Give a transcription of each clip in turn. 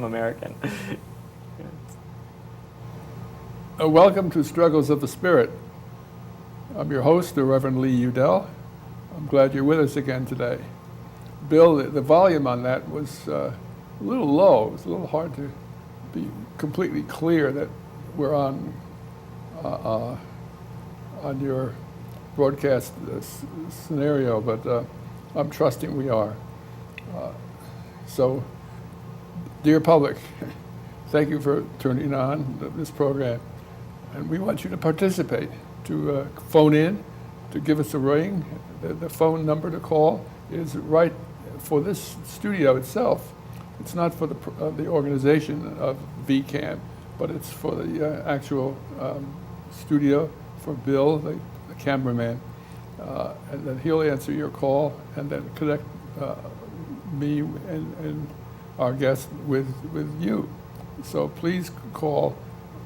American. Welcome to Struggles of the Spirit. I'm your host, the Reverend Udell. I'm glad you're with us again today. Bill, the volume on that was a little low. It was a little hard to be completely clear that we're on your broadcast scenario, but I'm trusting we are. So, dear public, thank you for turning on this program. And we want you to participate, to phone in, to give us a ring. The phone number to call is right for this studio itself. It's not for the organization of VCAM, but it's for the actual studio, for Bill, the cameraman. And then he'll answer your call and then connect me and our guest with you. So please call.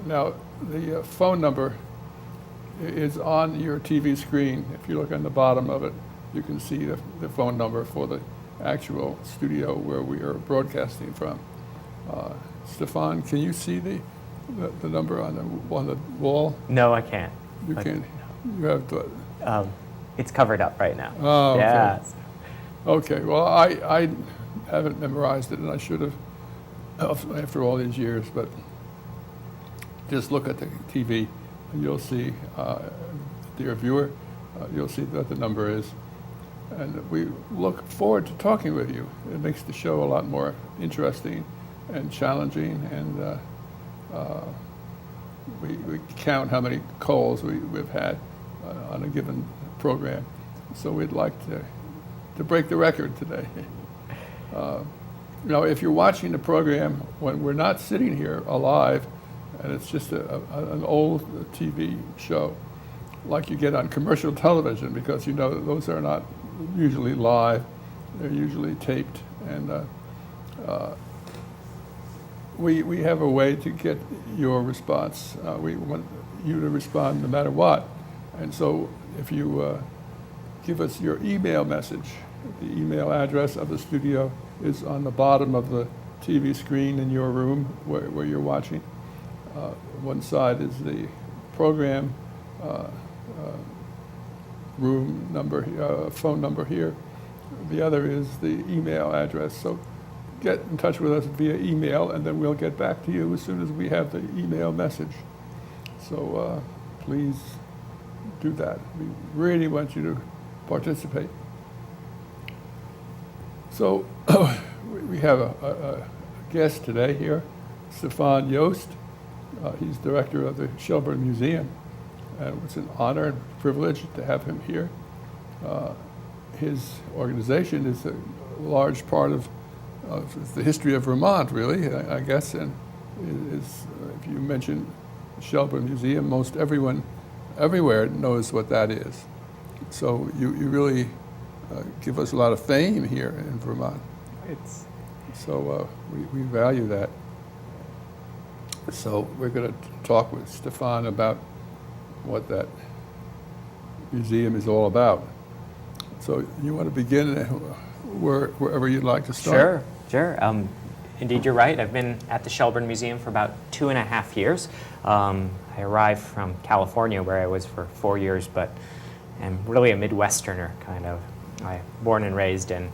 Now, the phone number is on your TV screen. If you look on the bottom of it, you can see the phone number for the actual studio where we are broadcasting from. Stefan, can you see the number on the wall? No, I can't. You can't. You have to. It's covered up right now. Oh, okay. Yeah. Okay. Well, I haven't memorized it, and I should have after all these years. But just look at the TV, and you'll see, dear viewer, you'll see what the number is. And we look forward to talking with you. It makes the show a lot more interesting and challenging, and we count how many calls we've had on a given program. So we'd like to break the record today. Now, if you're watching the program when we're not sitting here alive, and it's just an old TV show, like you get on commercial television, because you know those are not usually live, they're usually taped, and we have a way to get your response. We want you to respond no matter what, and so if you give us your email message, the email address of the studio is on the bottom of the TV screen in your room where you're watching. One side is the program room number, phone number here. The other is the email address. So get in touch with us via email, and then we'll get back to you as soon as we have the email message. So please do that. We really want you to participate. So we have a guest today here, Stefan Jost. He's director of the Shelburne Museum, and it's an honor and privilege to have him here. His organization is a large part of the history of Vermont, really, I guess, and is, if you mention the Shelburne Museum, most everyone everywhere knows what that is. So you really give us a lot of fame here in Vermont. So we value that. So we're going to talk with Stefan about what that museum is all about. So you want to begin wherever you'd like to start? Sure. Indeed, you're right. I've been at the Shelburne Museum for about 2.5 years. I arrived from California, where I was for 4 years, but I'm really a Midwesterner, kind of. I'm born and raised in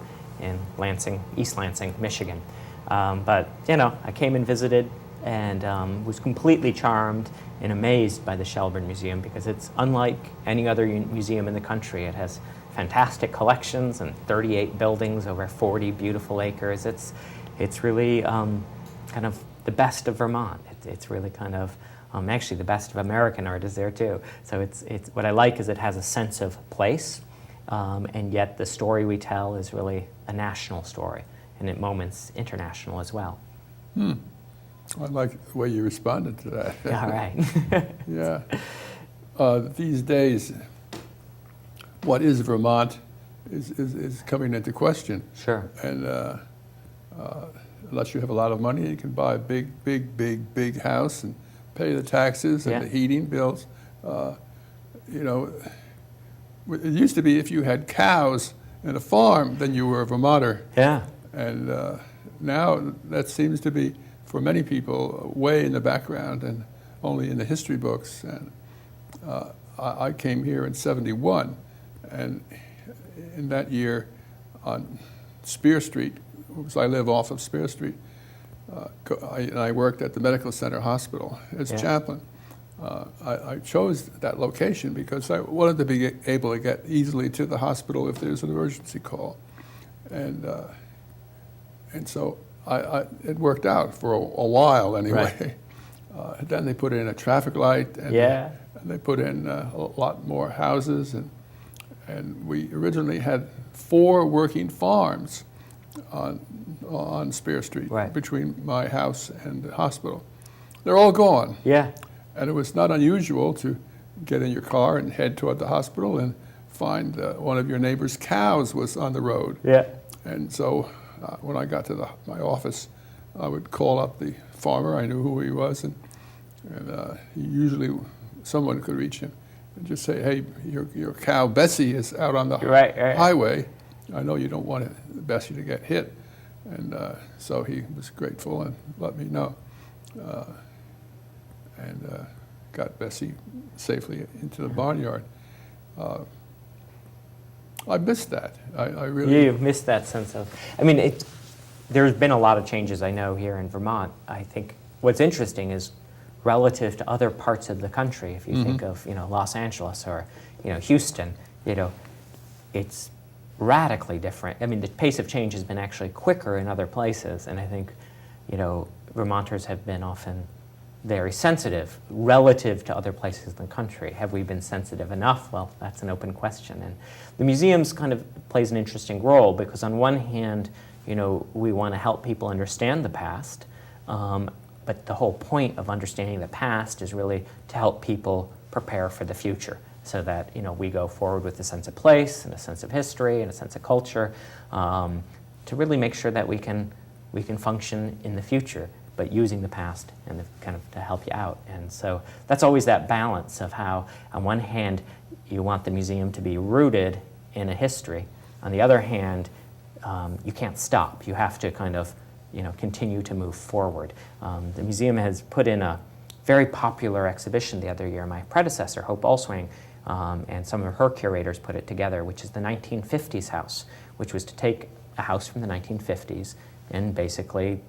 Lansing, East Lansing, Michigan. But, I came and visited and was completely charmed and amazed by the Shelburne Museum, because it's unlike any other museum in the country. It has fantastic collections and 38 buildings over 40 beautiful acres. It's really kind of the best of Vermont. It's really kind of actually the best of American art is there too. So it's what I like is it has a sense of place, and yet the story we tell is really a national story, and at moments international as well. I like the way you responded to that. All right. Yeah. These days, what is Vermont is coming into question. Sure. And unless you have a lot of money, you can buy a big house and pay the taxes and the heating bills. It used to be if you had cows and a farm, then you were a Vermonter. Yeah. And now that seems to be for many people, way in the background and only in the history books. And I came here in '71, and in that year on Spear Street, because I live off of Spear Street, I worked at the Medical Center Hospital as chaplain. I chose that location because I wanted to be able to get easily to the hospital if there's an emergency call. And so it worked out for a while anyway. Right. Then they put in a traffic light, and they put in a lot more houses, and we originally had 4 working farms on Spear Street, right, between my house and the hospital. They're all gone. Yeah. And it was not unusual to get in your car and head toward the hospital and find one of your neighbor's cows was on the road. Yeah. And so when I got to my office, I would call up the farmer. I knew who he was, and usually someone could reach him and just say, "Hey, your cow Bessie is out on the highway. I know you don't want Bessie to get hit." And so he was grateful and let me know, and got Bessie safely into the barnyard. I missed that. I really. You missed that sense of. I mean, there's been a lot of changes, I know, here in Vermont. I think what's interesting is relative to other parts of the country. If you think of Los Angeles or Houston, it's radically different. I mean, the pace of change has been actually quicker in other places, and I think, Vermonters have been often very sensitive relative to other places in the country. Have we been sensitive enough? Well, that's an open question. And the museums kind of plays an interesting role because on one hand, we want to help people understand the past, but the whole point of understanding the past is really to help people prepare for the future, so that we go forward with a sense of place and a sense of history and a sense of culture, to really make sure that we can function in the future, but using the past and kind of to help you out. And so that's always that balance of how, on one hand, you want the museum to be rooted in a history. On the other hand, you can't stop. You have to kind of continue to move forward. The museum has put in a very popular exhibition the other year. My predecessor, Hope Alswing, and some of her curators put it together, which is the 1950s house, which was to take a house from the 1950s and basically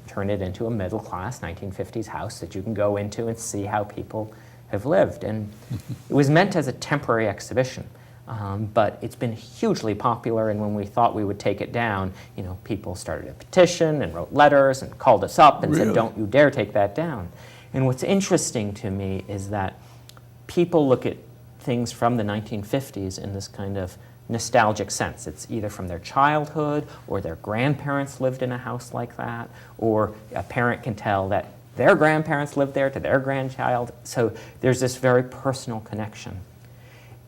turn it into a middle-class 1950s house that you can go into and see how people have lived. And it was meant as a temporary exhibition, but it's been hugely popular, and when we thought we would take it down, people started a petition and wrote letters and called us up and said, "Don't you dare take that down." And what's interesting to me is that people look at things from the 1950s in this kind of nostalgic sense. It's either from their childhood or their grandparents lived in a house like that, or a parent can tell that their grandparents lived there to their grandchild. So there's this very personal connection.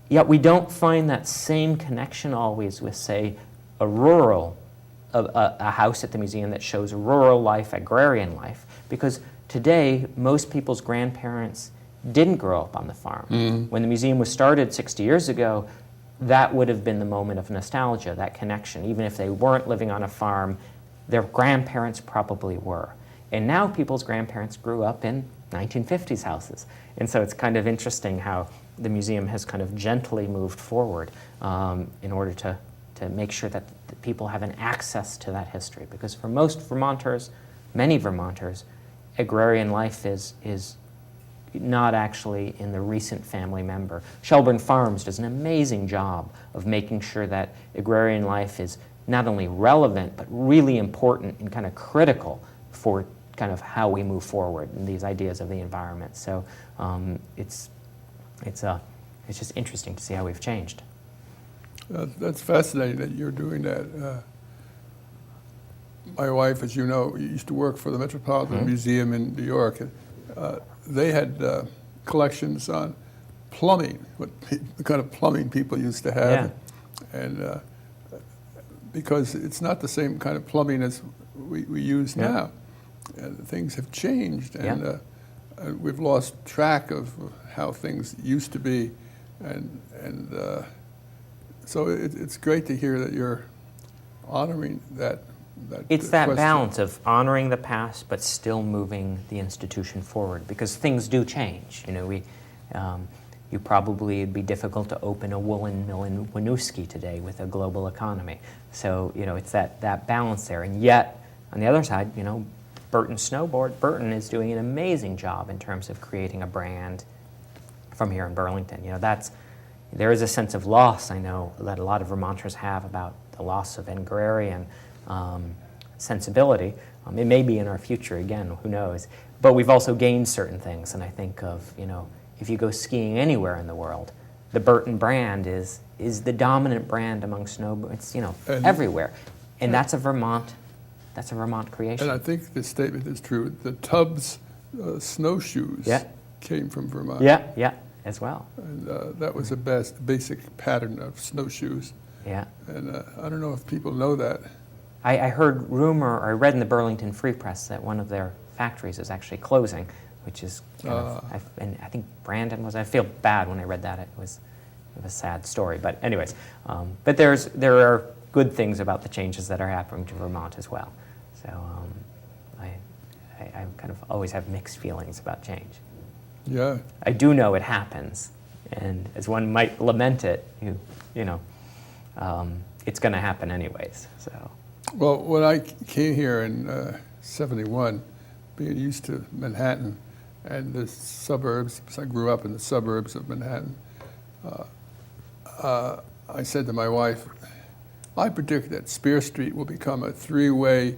Yet we don't find that same connection always with, say, a house at the museum that shows rural life, agrarian life, because today most people's grandparents didn't grow up on the farm. When the museum was started 60 years ago, that would have been the moment of nostalgia, that connection. Even if they weren't living on a farm, their grandparents probably were. And now people's grandparents grew up in 1950s houses. And so it's kind of interesting how the museum has kind of gently moved forward in order to make sure that the people have an access to that history. Because for most Vermonters, many Vermonters, agrarian life is not actually in the recent family member. Shelburne Farms does an amazing job of making sure that agrarian life is not only relevant, but really important and kind of critical for kind of how we move forward in these ideas of the environment. So it's just interesting to see how we've changed. That's fascinating that you're doing that. My wife, as you know, used to work for the Metropolitan Museum in New York. They had collections on plumbing, the kind of plumbing people used to have, and because it's not the same kind of plumbing as we use now. And things have changed, and we've lost track of how things used to be, and so it's great to hear that you're honoring that It's that question. balance of honoring the past but still moving the institution forward, because things do change. You probably, it'd be difficult to open a woolen mill in Winooski today with a global economy. So, it's that balance there. And yet, on the other side, Burton Snowboard, Burton is doing an amazing job in terms of creating a brand from here in Burlington. There is a sense of loss, I know, that a lot of Vermonters have about the loss of an agrarian sensibility. It may be in our future again, who knows. But we've also gained certain things, and I think of, if you go skiing anywhere in the world, the Burton brand is the dominant brand among snowboards, everywhere. And that's a Vermont creation. And I think the statement is true. The Tubbs snowshoes came from Vermont. Yeah, as well. And that was a basic pattern of snowshoes. Yeah. And I don't know if people know that. I heard rumor, or I read in the Burlington Free Press that one of their factories is actually closing, which is and I think Brandon was. I feel bad when I read that. It was a sad story. But anyways, but there are good things about the changes that are happening to Vermont as well. So I kind of always have mixed feelings about change. Yeah. I do know it happens, and as one might lament it, it's going to happen anyways. So. Well, when I came here in '71, being used to Manhattan and the suburbs, because I grew up in the suburbs of Manhattan, I said to my wife, I predict that Spear Street will become a three-way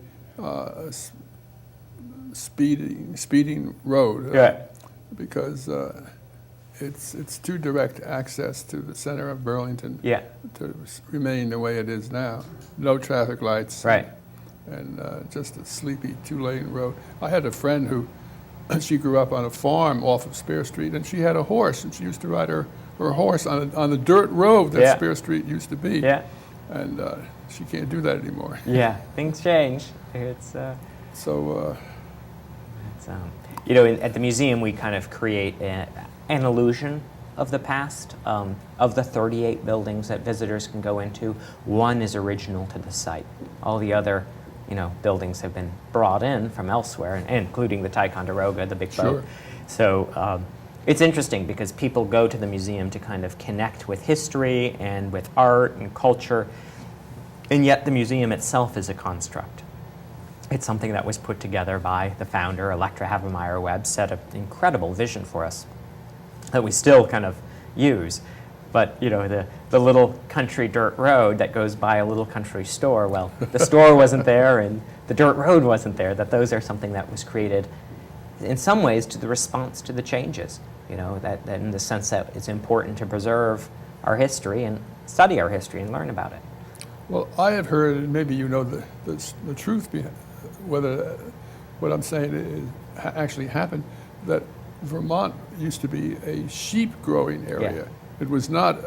speeding road. Because it's too direct access to the center of Burlington to remain the way it is now. No traffic lights. Right. And just a sleepy two-lane road. I had a friend who, she grew up on a farm off of Spear Street, and she had a horse, and she used to ride her horse on the dirt road that Spear Street used to be. Yeah. And she can't do that anymore. Yeah, things change. It's at the museum, we kind of create an illusion of the past. Of the 38 buildings that visitors can go into, one is original to the site. All the other, buildings have been brought in from elsewhere, and including the Ticonderoga, the big boat. So it's interesting because people go to the museum to kind of connect with history and with art and culture, and yet the museum itself is a construct. It's something that was put together by the founder, Electra Havemeyer-Webb, set an incredible vision for us that we still kind of use. But, the little country dirt road that goes by a little country store, well, the store wasn't there and the dirt road wasn't there, those are something that was created in some ways to the response to the changes, that in the sense that it's important to preserve our history and study our history and learn about it. Well, I have heard, and maybe the truth behind whether what I'm saying actually happened, that Vermont used to be a sheep growing area. Yeah. It was not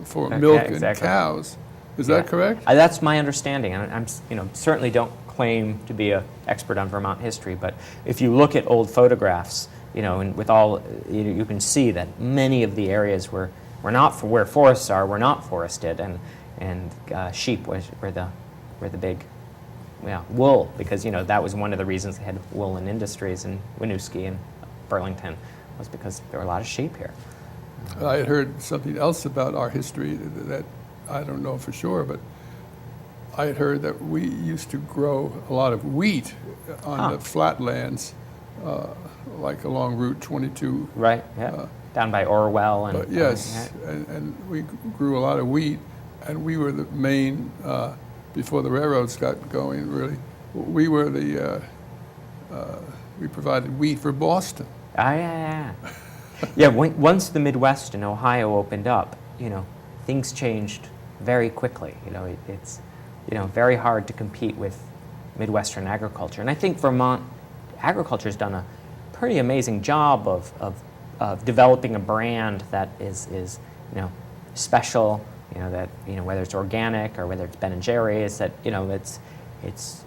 for milk and cows. Is that correct? That's my understanding. I'm certainly don't claim to be an expert on Vermont history, but if you look at old photographs, and with all, you can see that many of the areas were not where forests are, were not forested, and sheep were the big wool, because that was one of the reasons they had woolen industries in Winooski and Burlington, was because there were a lot of sheep here. I had heard something else about our history that I don't know for sure, but I had heard that we used to grow a lot of wheat on the flatlands, like along Route 22. Right, down by Orwell. And yes, and we grew a lot of wheat, and we were the main, before the railroads got going, really, we were we provided wheat for Boston. Once the Midwest and Ohio opened up, things changed very quickly. It's very hard to compete with Midwestern agriculture. And I think Vermont agriculture has done a pretty amazing job of developing a brand that is special, that, whether it's organic or whether it's Ben & Jerry's, that, it's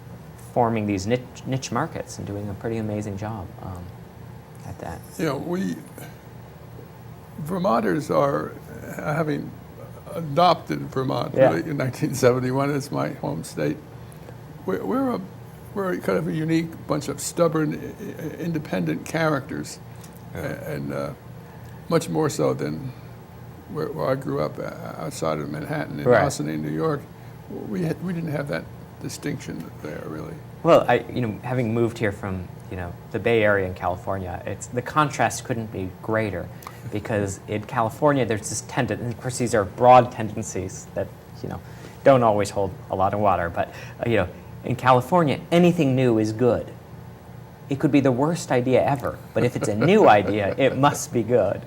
forming these niche markets and doing a pretty amazing job at that. Vermonters are having adopted Vermont really in 1971 as my home state. we're kind of a unique bunch of stubborn, independent characters, and much more so than where I grew up outside of Manhattan in Austin, New York. We didn't have that distinction there, really. Well, having moved here from the Bay Area in California, the contrast couldn't be greater, because in California there's this tendency, and of course these are broad tendencies that don't always hold a lot of water, but in California anything new is good. It could be the worst idea ever, but if it's a new idea, it must be good.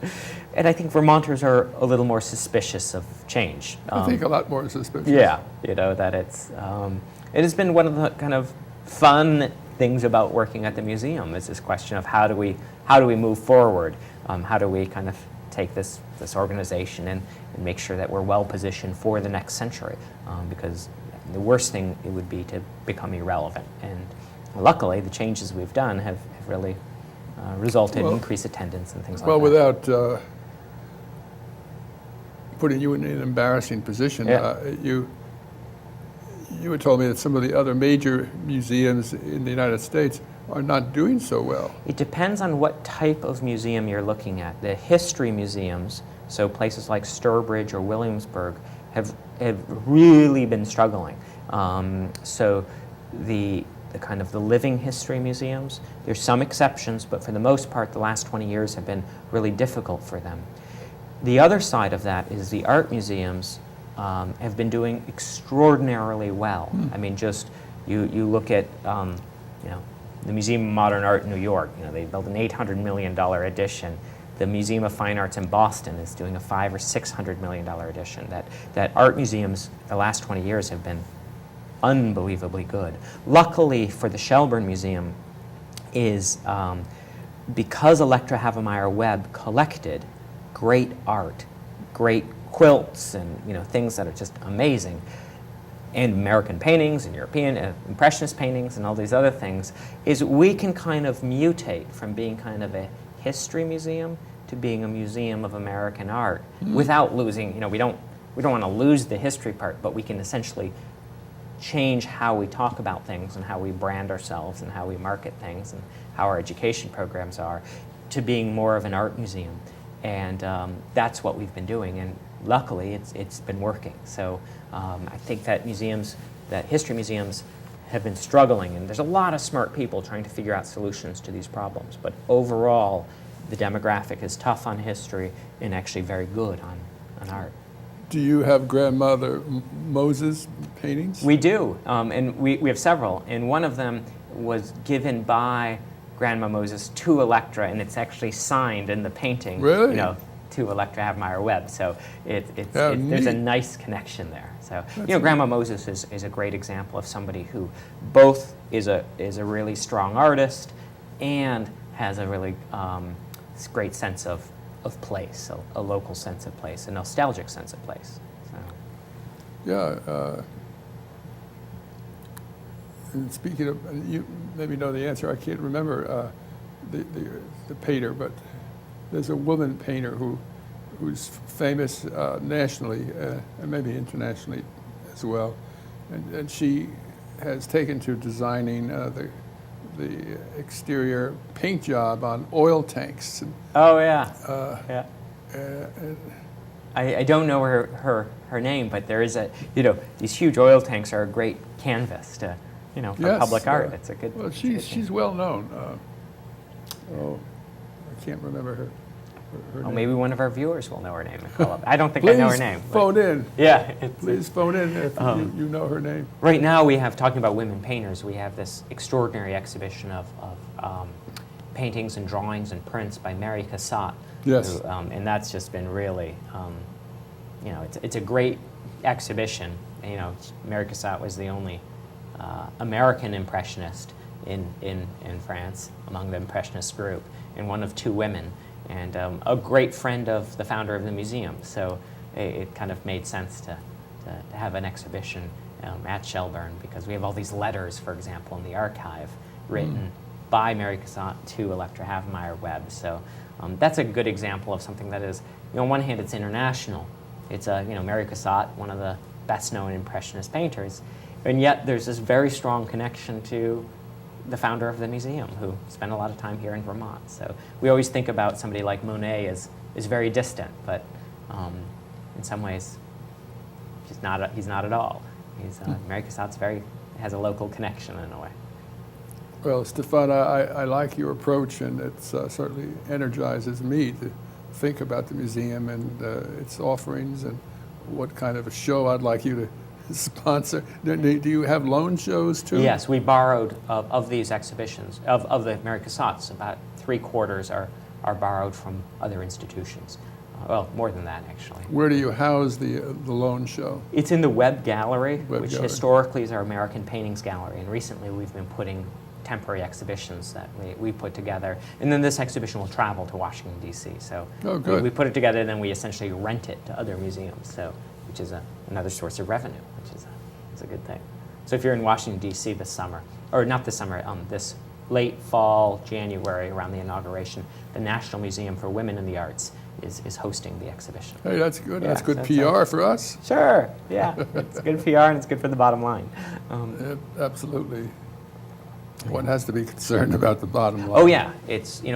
And I think Vermonters are a little more suspicious of change. I think a lot more suspicious. Yeah, that it has been one of the kind of fun things about working at the museum, is this question of how do we move forward? How do we kind of take this organization and make sure that we're well positioned for the next century? Because the worst thing it would be to become irrelevant. And luckily, the changes we've done have really resulted in increased attendance and things like that. Well, without putting you in an embarrassing position, you had told me that some of the other major museums in the United States are not doing so well. It depends on what type of museum you're looking at. The history museums, so places like Sturbridge or Williamsburg, have really been struggling. So the kind of the living history museums, there's some exceptions, but for the most part, the last 20 years have been really difficult for them. The other side of that is the art museums have been doing extraordinarily well. I mean, just you look at the Museum of Modern Art in New York. They built an $800 million edition. The Museum of Fine Arts in Boston is doing a $500 or $600 million edition. That art museums the last 20 years have been unbelievably good. Luckily for the Shelburne Museum is because Electra Havemeyer Webb collected great art, great quilts and things that are just amazing, and American paintings and European Impressionist paintings and all these other things, is we can kind of mutate from being kind of a history museum to being a museum of American art without losing, we don't want to lose the history part, but we can essentially change how we talk about things and how we brand ourselves and how we market things and how our education programs are, to being more of an art museum. And that's what we've been doing, and luckily it's been working. So I think that history museums have been struggling, and there's a lot of smart people trying to figure out solutions to these problems. But overall, the demographic is tough on history and actually very good on art. Do you have Grandmother Moses paintings? We do, and we have several, and one of them was given by Grandma Moses to Electra, and it's actually signed in the painting. Really? To Electra Havemeyer Webb. So there's a nice connection there. So Grandma Moses is a great example of somebody who both is a really strong artist and has a really great sense of place, a local sense of place, a nostalgic sense of place. So. Yeah. And speaking of, you maybe know the answer. I can't remember the painter, but there's a woman painter who's famous nationally and maybe internationally as well, and she has taken to designing the exterior paint job on oil tanks. Oh yeah. I don't know her name, but there is these huge oil tanks are a great canvas to for public art. It's a good. Well, she's well known. I can't remember her name. Maybe one of our viewers will know her name and call up. I don't think I know her name. Phone in. Yeah. Please phone in if you know her name. Right now we have, talking about women painters, we have this extraordinary exhibition of paintings and drawings and prints by Mary Cassatt. Yes. And that's just been really, it's a great exhibition. Mary Cassatt was the only American Impressionist in France among the Impressionist group, and one of two women, and a great friend of the founder of the museum. So it kind of made sense to have an exhibition at Shelburne, because we have all these letters, for example, in the archive written by Mary Cassatt to Electra Havemeyer Webb. So that's a good example of something that is, on one hand, it's international. It's Mary Cassatt, one of the best-known Impressionist painters, And yet there's this very strong connection to the founder of the museum, who spent a lot of time here in Vermont. So we always think about somebody like Monet as very distant, but in some ways, he's not at all. Mary Cassatt's has a local connection in a way. Well, Stefan, I like your approach, and it certainly energizes me to think about the museum and its offerings and what kind of a show I'd like you to sponsor. Do you have loan shows too? Yes, we borrowed of these exhibitions, of the Mary Cassatt's, about 3/4 are borrowed from other institutions. Well, more than that, actually. Where do you house the loan show? It's in the Webb Gallery, which historically is our American Paintings Gallery, and recently we've been putting temporary exhibitions that we put together. And then this exhibition will travel to Washington, D.C. So we put it together, and then we essentially rent it to other museums, which is another source of revenue, which is a good thing. So if you're in Washington, D.C. this summer, or not this summer, this late fall, January, around the inauguration, the National Museum for Women in the Arts is hosting the exhibition. Hey, that's good. Yeah, that's good so PR for us. Sure, yeah. It's good PR and it's good for the bottom line. Absolutely. One has to be concerned about the bottom line. Oh yeah,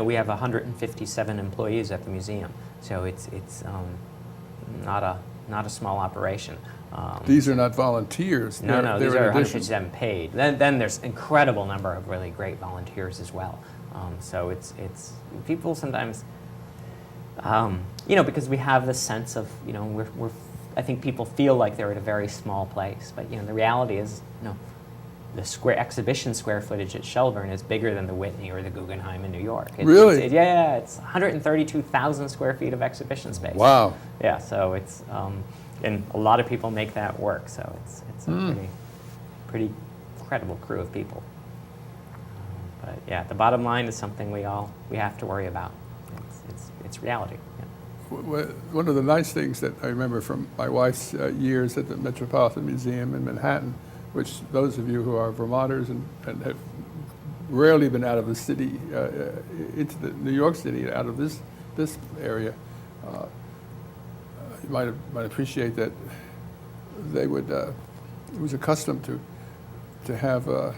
we have 157 employees at the museum, so it's not a small operation. These are not volunteers. No, these are 157 paid. Then there's incredible number of really great volunteers as well. So it's people sometimes, because we have this sense of, I think people feel like they're at a very small place, but the reality is, the exhibition square footage at Shelburne is bigger than the Whitney or the Guggenheim in New York. Really? It's 132,000 square feet of exhibition space. Wow. Yeah, so it's, and a lot of people make that work, so it's a pretty incredible crew of people. But yeah, the bottom line is something we have to worry about. It's reality. Yeah. One of the nice things that I remember from my wife's years at the Metropolitan Museum in Manhattan, which those of you who are Vermonters and have rarely been out of the city, into the New York City, out of this area, you might appreciate that they would, it was accustomed to have a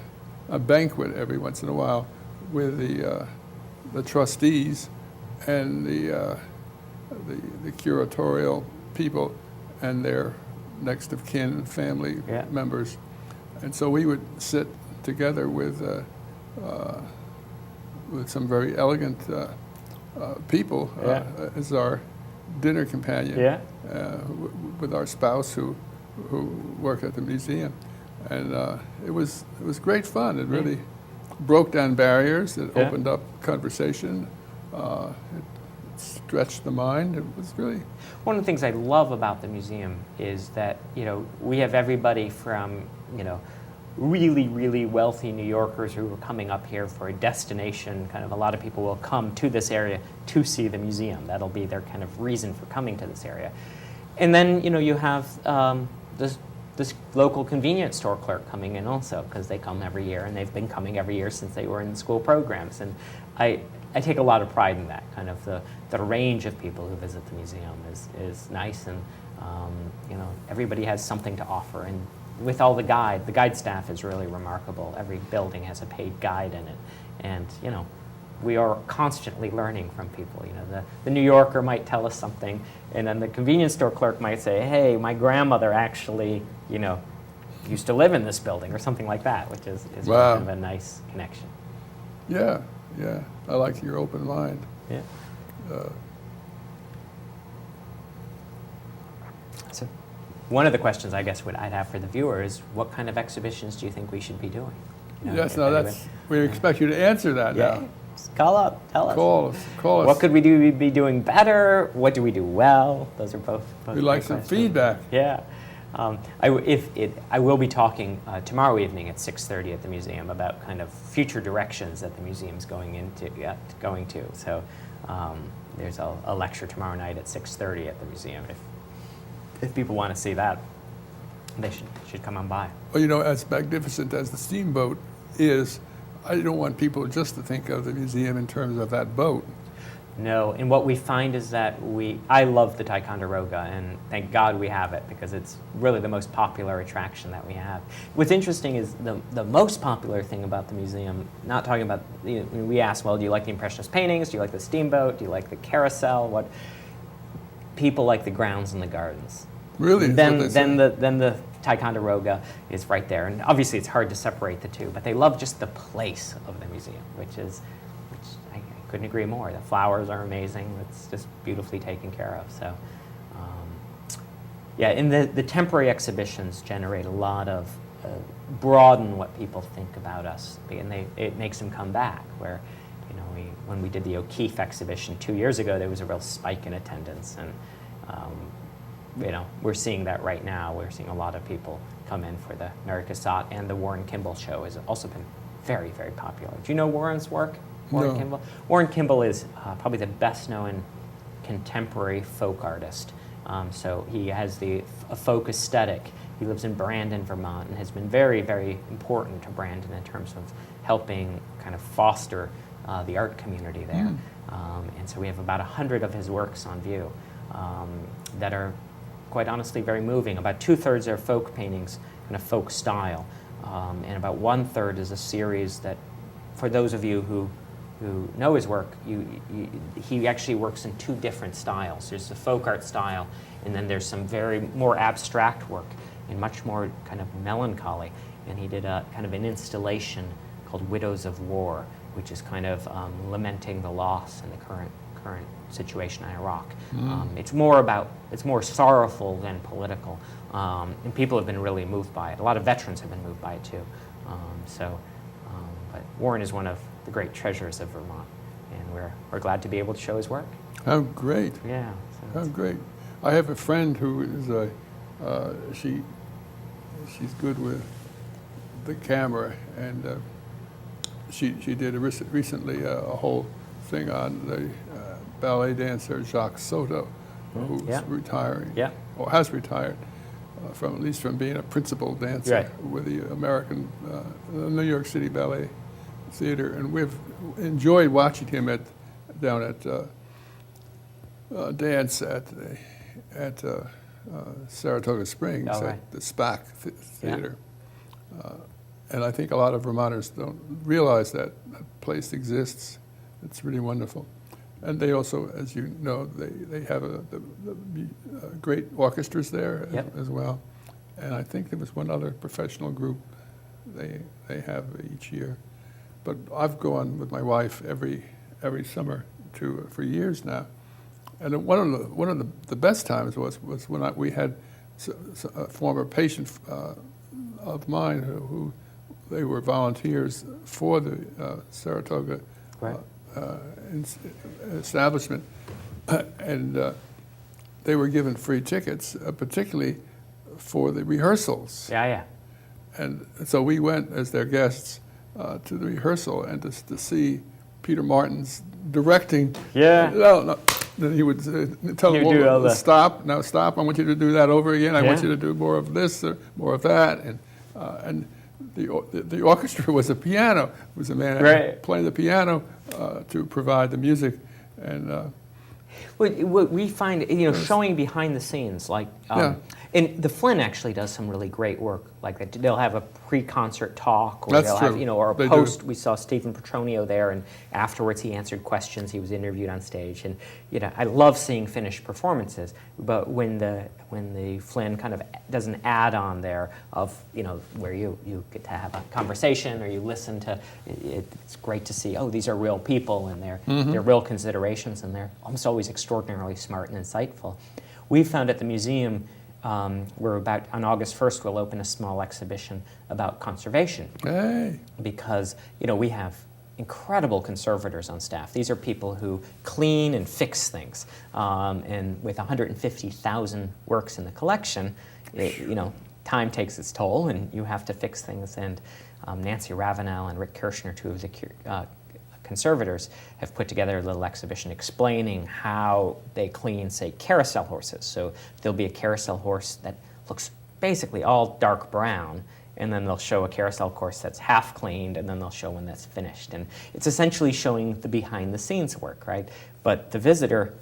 banquet every once in a while with the trustees and the curatorial people and their next of kin and family members. And so we would sit together with some very elegant people as our dinner companion, with our spouse who worked at the museum, and it was great fun. It really broke down barriers. It opened up conversation. It stretched the mind. It was really one of the things I love about the museum is that we have everybody from really, really wealthy New Yorkers who are coming up here for a destination. Kind of a lot of people will come to this area to see the museum. That'll be their kind of reason for coming to this area. And then you have this local convenience store clerk coming in also, because they come every year, and they've been coming every year since they were in the school programs. And I take a lot of pride in that. Kind of the range of people who visit the museum is nice, and everybody has something to offer. And with all the guide staff is really remarkable. Every building has a paid guide in it, and we are constantly learning from people. The New Yorker might tell us something, and then the convenience store clerk might say, "Hey, my grandmother actually, used to live in this building," or something like that, which is kind of a nice connection. Yeah, I like your open mind. Yeah. So, one of the questions I guess I'd have for the viewer is, what kind of exhibitions do you think we should be doing? We expect you to answer that now. Just call up, tell us. Call us. What could we be doing better? What do we do well? Those are both We'd like some feedback. Yeah. I will be talking tomorrow evening at 6:30 at the museum about kind of future directions that the museum's going to. So there's a lecture tomorrow night at 6:30 at the museum. If people want to see that, they should come on by. Well, as magnificent as the steamboat is, I don't want people just to think of the museum in terms of that boat. No, and what we find is that I love the Ticonderoga, and thank God we have it, because it's really the most popular attraction that we have. What's interesting is the most popular thing about the museum, not talking about, we ask, well, do you like the Impressionist paintings? Do you like the steamboat? Do you like the carousel? What people like the grounds and the gardens. Really? Then the Ticonderoga is right there. And obviously it's hard to separate the two, but they love just the place of the museum, which I couldn't agree more. The flowers are amazing. It's just beautifully taken care of. So, yeah, and the temporary exhibitions generate a lot of, broaden what people think about us, and it makes them come back, where, when we did the O'Keeffe exhibition 2 years ago, there was a real spike in attendance, and we're seeing that right now. We're seeing a lot of people come in for the Emeritus, and the Warren Kimball show has also been very, very popular. Do you know Warren's work? Warren Kimball? Warren Kimball is probably the best known contemporary folk artist. So he has a folk aesthetic. He lives in Brandon, Vermont, and has been very, very important to Brandon in terms of helping kind of foster the art community there. And so we have about 100 of his works on view that are, quite honestly, very moving. About 2/3 are folk paintings in a folk style, and about 1/3 is a series that, for those of you who know his work, he actually works in 2 different styles. There's the folk art style, and then there's some very more abstract work and much more kind of melancholy. And he did a kind of an installation called Widows of War, which is kind of lamenting the loss in the current situation in Iraq. It's more sorrowful than political, and people have been really moved by it. A lot of veterans have been moved by it too. But Warren is one of the great treasures of Vermont, and we're glad to be able to show his work. How great! Yeah. So how great! I have a friend who is she's good with the camera, and she did recently a whole thing on the ballet dancer Jacques Soto, who's retiring, or has retired, at least from being a principal dancer with the New York City Ballet Theater, and we've enjoyed watching him down at dance at Saratoga Springs at the SPAC Theater. And I think a lot of Vermonters don't realize that place exists. It's really wonderful. And they also, as you know, they have the great orchestras there as well. And I think there was one other professional group they have each year. But I've gone with my wife every summer for years now. And one of the best times was when we had a former patient of mine who they were volunteers for the Saratoga establishment, and they were given free tickets, particularly for the rehearsals. And so we went as their guests to the rehearsal, and to see Peter Martin's directing. No. Then he would tell them, stop, now stop, I want you to do that over again, I want you to do more of this or more of that. And the orchestra was a piano. It was a man playing the piano to provide the music. And what we find, showing behind the scenes, like, and the Flynn actually does some really great work. Like they'll have a pre-concert talk, or they'll have, or a post. We saw Stephen Petronio there, and afterwards he answered questions. He was interviewed on stage, and I love seeing finished performances. But when the Flynn kind of does an add-on there of where you get to have a conversation or you listen to, it's great to see. Oh, these are real people, and they're real considerations, and they're almost always extraordinarily smart and insightful. We found at the museum. We're about, on August 1st, we'll open a small exhibition about conservation. Because, we have incredible conservators on staff. These are people who clean and fix things. And with 150,000 works in the collection, time takes its toll, and you have to fix things. And Nancy Ravenel and Rick Kirshner, 2 of the conservators, have put together a little exhibition explaining how they clean, say, carousel horses. So there'll be a carousel horse that looks basically all dark brown, and then they'll show a carousel course that's half cleaned, and then they'll show one that's finished. And it's essentially showing the behind-the-scenes work, right? But the visitor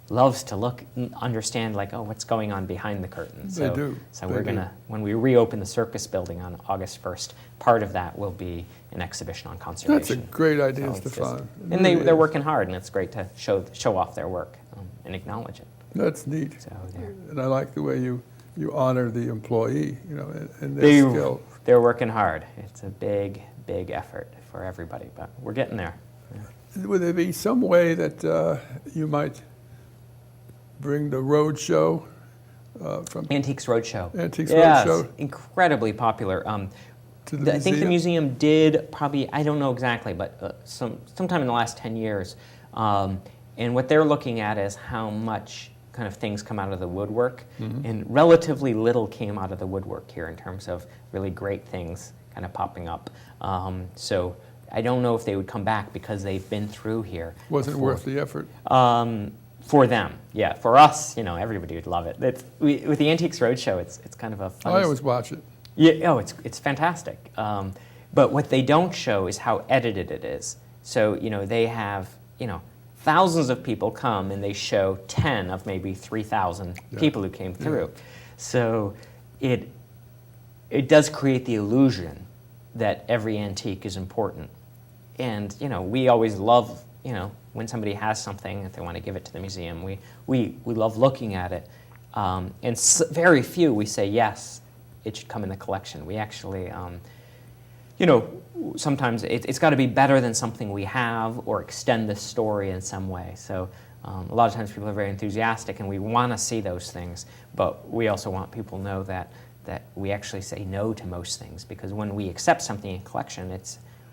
loves to look and understand, like, oh, what's going on behind the curtain. They do. So They we're going to, when we reopen the circus building on August 1st, part of that will be an exhibition on conservation. That's a great idea, So it's Stefan. and they're working hard, and it's great to show off their work and acknowledge it. That's neat. So they're- And I like the way you honor the employee, and their skill. They're working hard. It's a big, big effort for everybody, but we're getting there. Would there be some way that you might bring the road show from Antiques Roadshow. Antiques Yes, Roadshow incredibly popular. to the I think the museum? museum did probably, I don't know exactly, but sometime in the last 10 years. And what they're looking at is how much kind of things come out of the woodwork. Mm-hmm. And relatively little came out of the woodwork here in terms of really great things kind of popping up. So I don't know if they would come back because they've been through here. Wasn't before. worth the effort. For them, yeah. For us, everybody would love it. With the Antiques Roadshow, it's kind of a fun. I always watch it. Yeah, it's fantastic. But what they don't show is how edited it is. So, they have, thousands of people come and they show 10 of maybe 3,000 people who came through. So it does create the illusion that every antique is important. And, we always love, when somebody has something, if they want to give it to the museum, we love looking at it. And very few we say, yes, it should come in the collection. We actually, sometimes it's got to be better than something we have or extend the story in some way. So a lot of times people are very enthusiastic and we want to see those things, but we also want people to know that we actually say no to most things, because when we accept something in collection,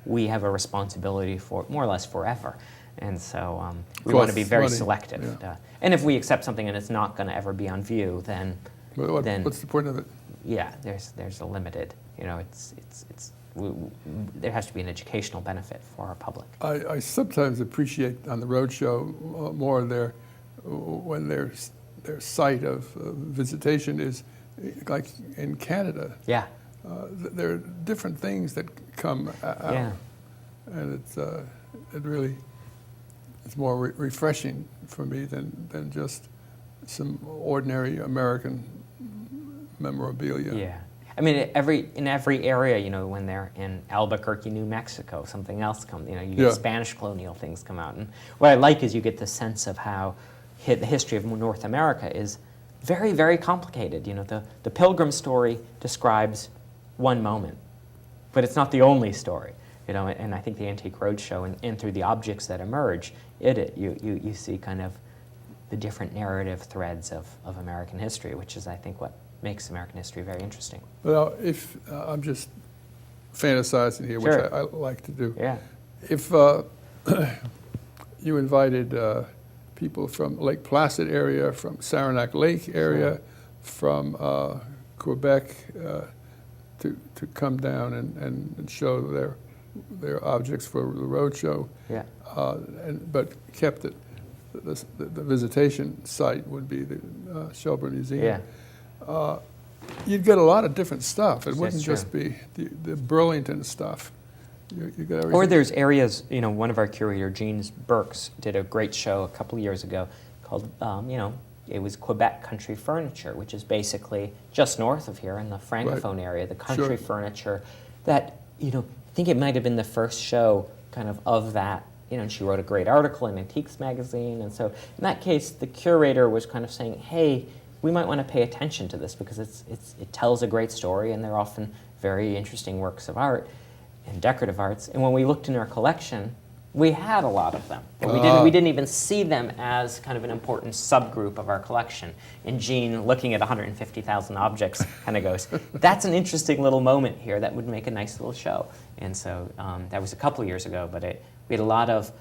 we have a responsibility for it more or less forever. And so we want to be very selective. Yeah. And if we accept something and it's not going to ever be on view, then What's the point of it? yeah, there's a limited. There has to be an educational benefit for our public. I sometimes appreciate on the roadshow more when their site of visitation is like in Canada. Yeah. There are different things that come out, Yeah. and it's more refreshing for me than just some ordinary American memorabilia. Yeah. I mean, in every area, when they're in Albuquerque, New Mexico, something else comes. You get Spanish colonial things come out, and what I like is you get the sense of how the history of North America is very, very complicated. The Pilgrim story describes one moment, but it's not the only story. And I think the Antique Roadshow and through the objects that emerge, you see kind of the different narrative threads of American history, which is, I think, what makes American history very interesting. Well, if I'm just fantasizing here, Sure. which I like to do. Yeah. If you invited people from Lake Placid area, from Saranac Lake area, from Quebec to come down and show their objects for the roadshow, Yeah. but kept it. The visitation site would be the Shelburne Museum. Yeah. You'd get a lot of different stuff. It That's wouldn't true. just be the Burlington stuff. You get everything. Or there's areas, one of our curator, Jean Burks, did a great show a couple of years ago called, it was Quebec Country Furniture, which is basically just north of here in the Francophone area, the country furniture that, I think it might have been the first show kind of that. And she wrote a great article in Antiques magazine. And so in that case, the curator was kind of saying, hey, we might want to pay attention to this because it tells a great story, and they're often very interesting works of art and decorative arts. And when we looked in our collection, we had a lot of them, but we didn't even see them as kind of an important subgroup of our collection. And Jean, looking at 150,000 objects, kind of goes, that's an interesting little moment here that would make a nice little show. And so that was a couple of years ago, but we had a lot of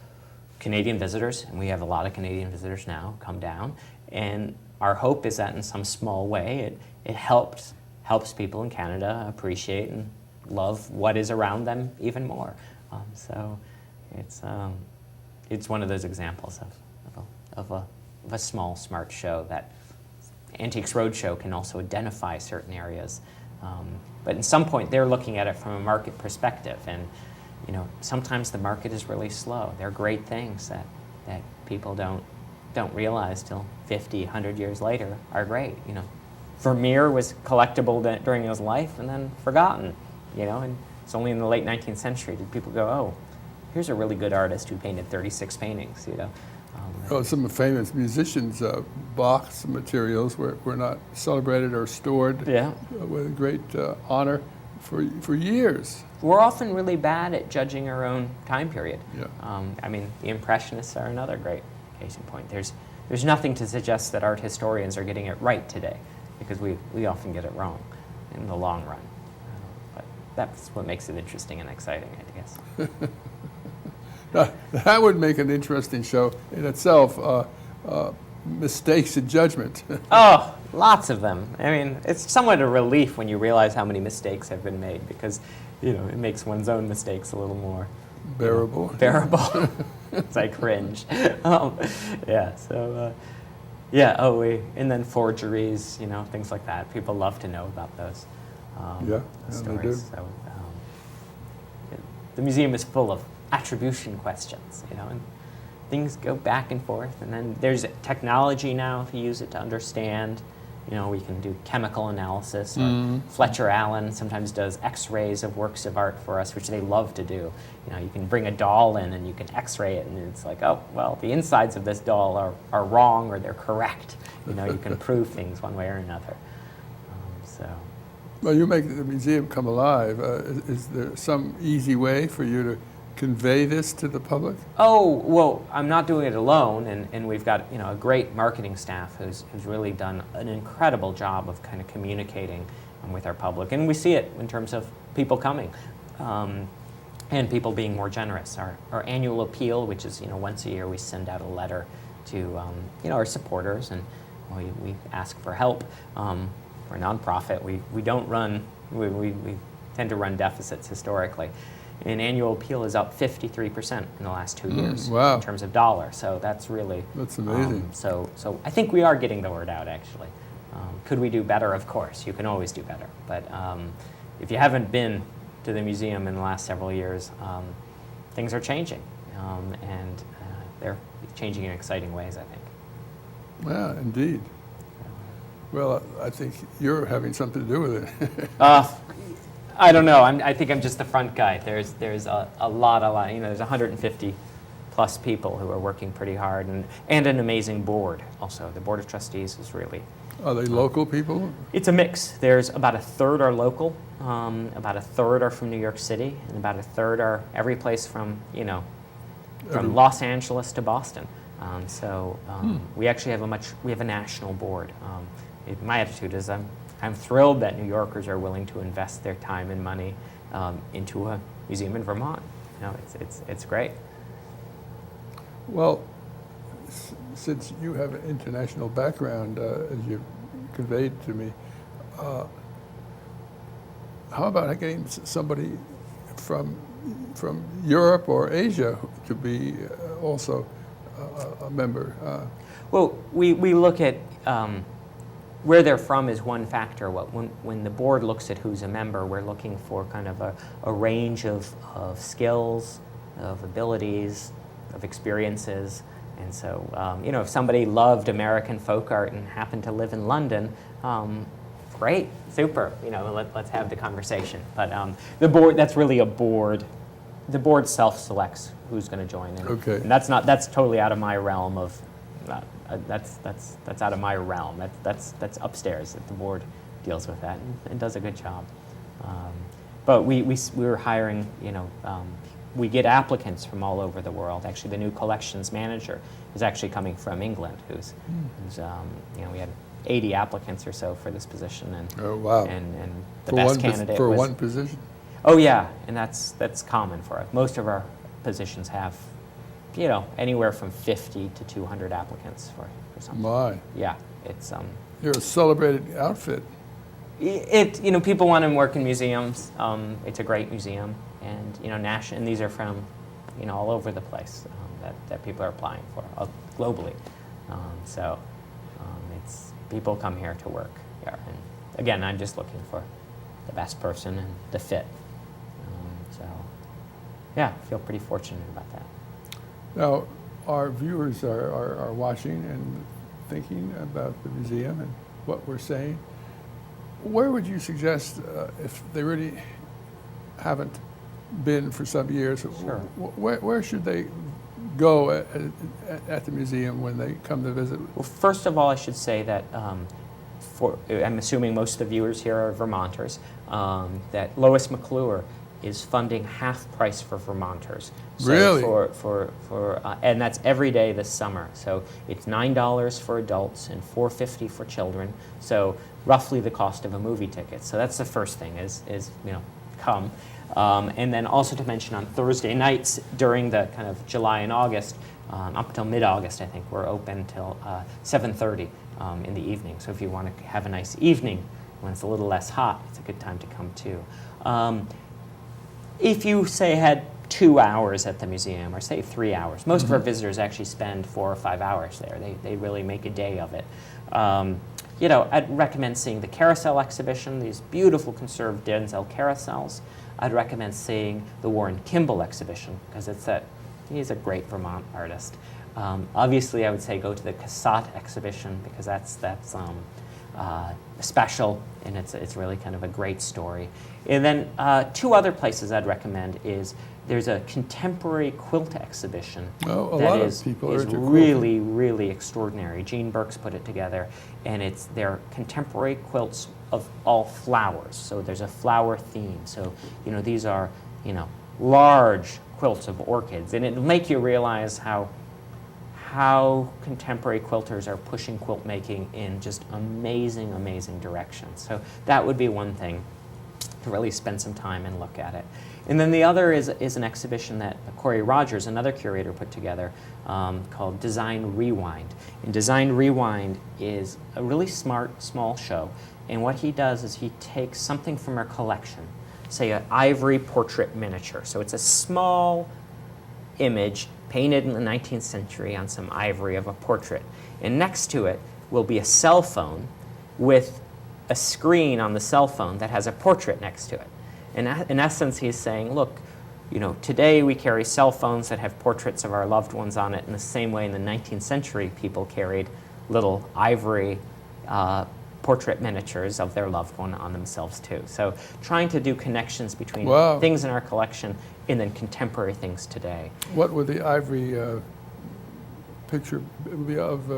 Canadian visitors, and we have a lot of Canadian visitors now come down. And our hope is that in some small way it helps people in Canada appreciate and love what is around them even more. So it's one of those examples of a small, smart show that Antiques Roadshow can also identify certain areas But at some point, they're looking at it from a market perspective, and sometimes the market is really slow. There are great things that people don't realize till 50, 100 years later are great. Vermeer was collectible during his life and then forgotten. And it's only in the late 19th century did people go, oh, here's a really good artist who painted 36 paintings. Some famous musicians, Bach's materials were not celebrated or stored with great honor for years. We're often really bad at judging our own time period. Yeah. The Impressionists are another great case in point. There's nothing to suggest that art historians are getting it right today, because we often get it wrong in the long run. But that's what makes it interesting and exciting, I guess. That would make an interesting show in itself, mistakes in judgment. Oh, lots of them. It's somewhat a relief when you realize how many mistakes have been made, because it makes one's own mistakes a little more bearable. Bearable. It's like cringe. And then forgeries, things like that. People love to know about those stories. They do. So, the museum is full of attribution questions, and things go back and forth. And then there's technology now if you use it to understand. We can do chemical analysis. Or Fletcher Allen sometimes does X-rays of works of art for us, which they love to do. You can bring a doll in and you can X-ray it, and it's like, oh, well, the insides of this doll are wrong or they're correct. You can prove things one way or another. Well, you make the museum come alive. Is there some easy way for you to convey this to the public? Oh, well, I'm not doing it alone, and we've got a great marketing staff who's really done an incredible job of kind of communicating with our public, and we see it in terms of people coming and people being more generous. Our annual appeal, which is once a year, we send out a letter to our supporters, and we ask for help. We're a nonprofit. We don't run. We tend to run deficits historically. An annual appeal is up 53% in the last 2 years in terms of dollars. So that's amazing. So I think we are getting the word out, actually. Could we do better? Of course, you can always do better. But if you haven't been to the museum in the last several years, things are changing, and they're changing in exciting ways, I think. Yeah, indeed. Well, I think you're having something to do with it. I don't know. I think I'm just the front guy. There's a lot. There's 150 plus people who are working pretty hard, and an amazing board. Also, the board of trustees is really. Are they local people? It's a mix. There's about a third are local, about a third are from New York City, and about a third are every place from Los Angeles to Boston. We actually have a national board. My attitude is I'm thrilled that New Yorkers are willing to invest their time and money into a museum in Vermont. It's great. Well, since you have an international background, as you conveyed to me, how about getting somebody from Europe or Asia to be also a member? Well, we look at where they're from is one factor. When the board looks at who's a member, we're looking for kind of a range of skills, of abilities, of experiences. And so, if somebody loved American folk art and happened to live in London, great, super. Let's have the conversation. But the board, that's really a board. The board self-selects who's going to join in. Okay. And that's totally out of my realm of. That's out of my realm. That's upstairs. That the board deals with that and does a good job. But we were hiring. We get applicants from all over the world. Actually, the new collections manager is actually coming from England. Who's we had 80 applicants or so for this position, and oh wow, and the best candidate for was, one position. Oh yeah, and that's common for us. Most of our positions have, anywhere from 50 to 200 applicants for something. My. Yeah, it's You're a celebrated outfit. People want to work in museums. It's a great museum, and and these are from, all over the place that people are applying for globally. It's people come here to work. Yeah, and again, I'm just looking for the best person and the fit. So, yeah, I feel pretty fortunate about that. Now, our viewers are watching and thinking about the museum and what we're saying. Where would you suggest, if they really haven't been for some years, Sure. Where should they go at the museum when they come to visit? Well, first of all, I should say that I'm assuming most of the viewers here are Vermonters, that Lois McClure is funding half price for Vermonters. So Really? And that's every day this summer. So it's $9 for adults and $4.50 for children. So roughly the cost of a movie ticket. So that's the first thing is come. And then also to mention on Thursday nights during the kind of July and August, up until mid-August, I think, we're open till 7:30 in the evening. So if you want to have a nice evening when it's a little less hot, it's a good time to come too. If you, say, had 2 hours at the museum, or say 3 hours, most of our visitors actually spend 4 or 5 hours there. They really make a day of it. I'd recommend seeing the carousel exhibition, these beautiful conserved Denzel carousels. I'd recommend seeing the Warren Kimball exhibition, because he's a great Vermont artist. Obviously, I would say go to the Cassatt exhibition, because that's special, and it's really kind of a great story. And then 2 other places I'd recommend is there's a contemporary quilt exhibition that is really, really extraordinary. Jean Burke's put it together, and they're contemporary quilts of all flowers. So there's a flower theme. So, these are, large quilts of orchids, and it'll make you realize how contemporary quilters are pushing quilt making in just amazing, amazing directions. So that would be one thing, to really spend some time and look at it. And then the other is an exhibition that Corey Rogers, another curator, put together called Design Rewind. And Design Rewind is a really smart, small show. And what he does is he takes something from our collection, say an ivory portrait miniature. So it's a small image painted in the 19th century on some ivory of a portrait. And next to it will be a cell phone with a screen on the cell phone that has a portrait next to it. And in essence, he's saying, look, today we carry cell phones that have portraits of our loved ones on it in the same way in the 19th century people carried little ivory portrait miniatures of their loved one on themselves too. So trying to do connections between things in our collection and then contemporary things today. What would the ivory picture be of?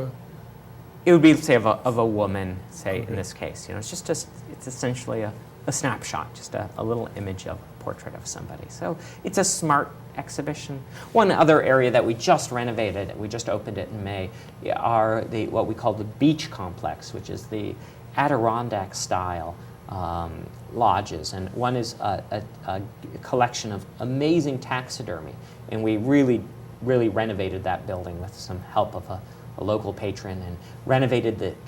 It would be, say, of a woman, say, in this case. It's essentially a snapshot, just a little image of a portrait of somebody. So it's a smart exhibition. One other area that we just renovated, we just opened it in May, are what we call the Beach Complex, which is the Adirondack-style lodges. And one is a collection of amazing taxidermy. And we really, really renovated that building with some help of a local patron, and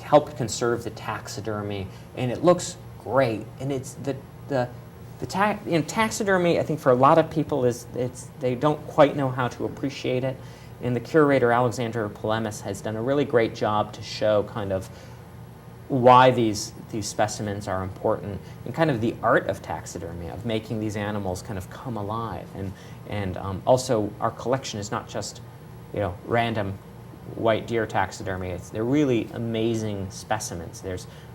helped conserve the taxidermy. And it looks great. And it's taxidermy, I think for a lot of people, they don't quite know how to appreciate it. And the curator, Alexander Polemis, has done a really great job to show kind of why these specimens are important, and kind of the art of taxidermy, of making these animals kind of come alive. And also our collection is not just random white deer taxidermy. They're really amazing specimens.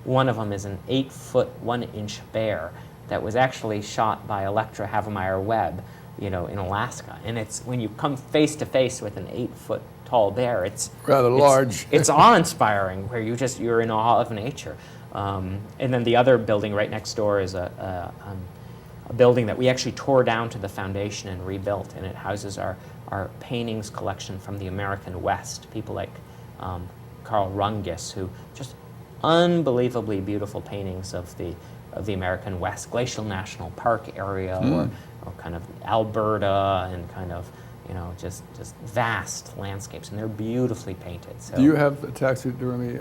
One of them is an 8-foot 1-inch bear that was actually shot by Electra Havemeyer Webb, in Alaska. And it's when you come face to face with an 8-foot tall bear, it's rather large. It's awe-inspiring, where you're in awe of nature. And then the other building right next door is a building that we actually tore down to the foundation and rebuilt, and it houses our paintings collection from the American West. People like Carl Rungis, who just unbelievably beautiful paintings of the American West, Glacial National Park area, or kind of Alberta, and kind of just vast landscapes, and they're beautifully painted. So. Do you have a taxidermy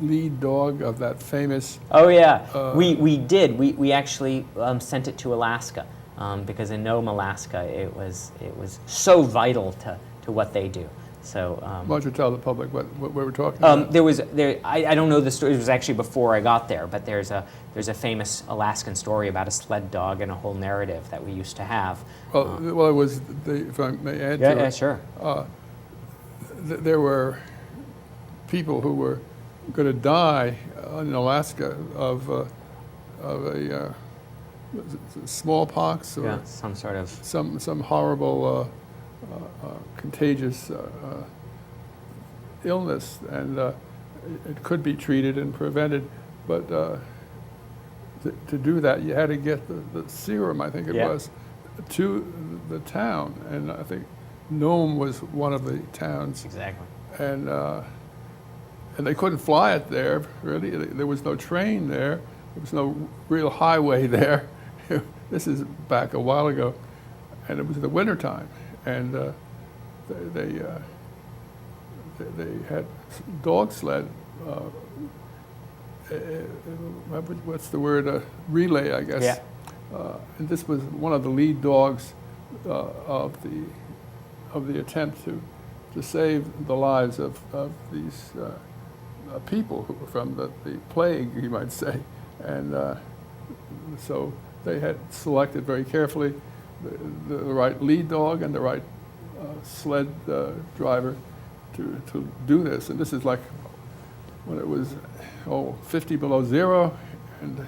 lead dog of that famous? Oh yeah, we did. We actually sent it to Alaska because in Nome, Alaska, it was so vital to what they do. So Why don't you tell the public what we were talking about? I don't know the story. It was actually before I got there, but there's a famous Alaskan story about a sled dog and a whole narrative that we used to have. Well, it was, if I may add to Yeah, it, sure. There were people who were going to die in Alaska of a smallpox or Some sort of some horrible contagious illness, and it could be treated and prevented, but to do that you had to get the serum, I think it was, to the town, and I think Nome was one of the towns. Exactly. And they couldn't fly it there, really. There was no train there. There was no real highway there. This is back a while ago, and it was the wintertime, and they had dog sled. What's the word? Relay, I guess. Yeah. And this was one of the lead dogs of the attempt to save the lives of these people who were from the plague, you might say. And so they had selected very carefully the right lead dog and the right sled driver to do this. And this is like when it was 50 below zero and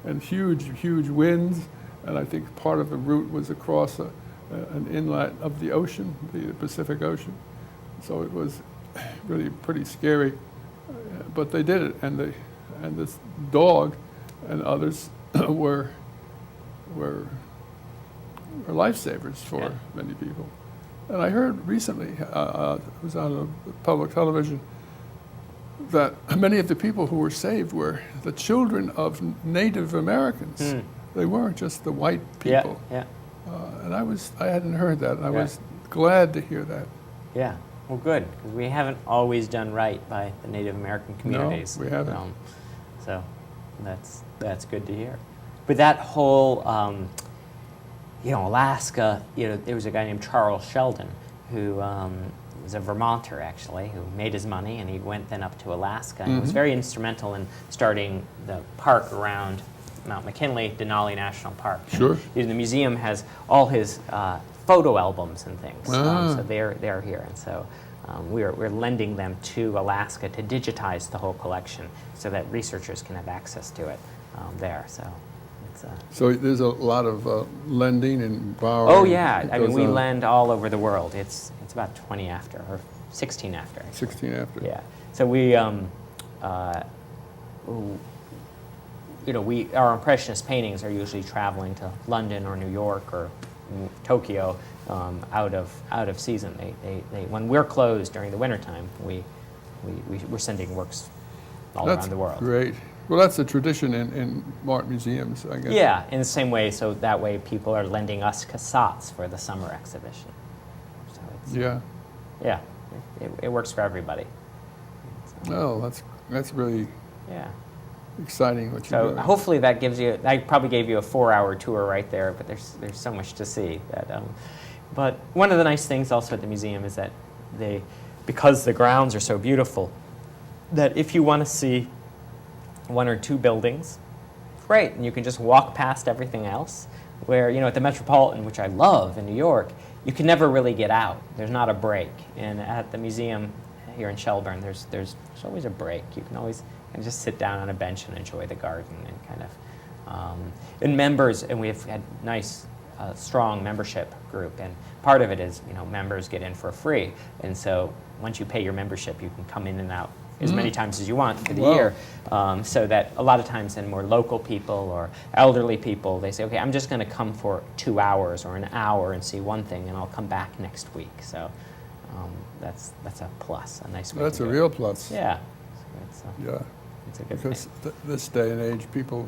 and huge winds. And I think part of the route was across an inlet of the ocean, the Pacific Ocean. So it was really pretty scary, but they did it, and this dog and others were lifesavers for many people. And I heard recently, it was on public television, that many of the people who were saved were the children of Native Americans. They weren't just the white people. Yeah. And I hadn't heard that, and I was glad to hear that. Yeah. Well, good, because we haven't always done right by the Native American communities. No, we haven't. So that's good to hear. But that whole, Alaska, there was a guy named Charles Sheldon who was a Vermonter, actually, who made his money, and he went then up to Alaska and was very instrumental in starting the park around Mount McKinley, Denali National Park. Sure. And the museum has all his photo albums and things, so they're here, and so we're lending them to Alaska to digitize the whole collection so that researchers can have access to it there. So it's so there's a lot of lending and borrowing. Oh yeah, I mean we lend all over the world. It's about 20 after or 16 after. Actually. 16 after. Yeah. So we our impressionist paintings are usually traveling to London or New York or Tokyo out of season. They when we're closed during the wintertime, we're sending works all around the world. That's great. Well, that's a tradition in art museums, I guess. Yeah, in the same way, so that way people are lending us cassettes for the summer exhibition. So it's, it works for everybody. So, oh, that's really exciting what you're doing. So hopefully that gives you, I probably gave you a 4-hour tour right there, but there's so much to see. But one of the nice things also at the museum is that because the grounds are so beautiful, that if you want to see one or two buildings, great, and you can just walk past everything else. Where, at the Metropolitan, which I love in New York, you can never really get out. There's not a break. And at the museum here in Shelburne, there's always a break. You can always just sit down on a bench and enjoy the garden and kind of, and members, and we've had nice, strong membership group, and part of it is, members get in for free, and so once you pay your membership, you can come in and out as many times as you want for the year, so that a lot of times then more local people or elderly people, they say, okay, I'm just going to come for 2 hours or an hour and see one thing, and I'll come back next week. So that's a plus, a nice way That's to do a real it. plus. Yeah. Yeah. It's a good Because thing. this day and age, people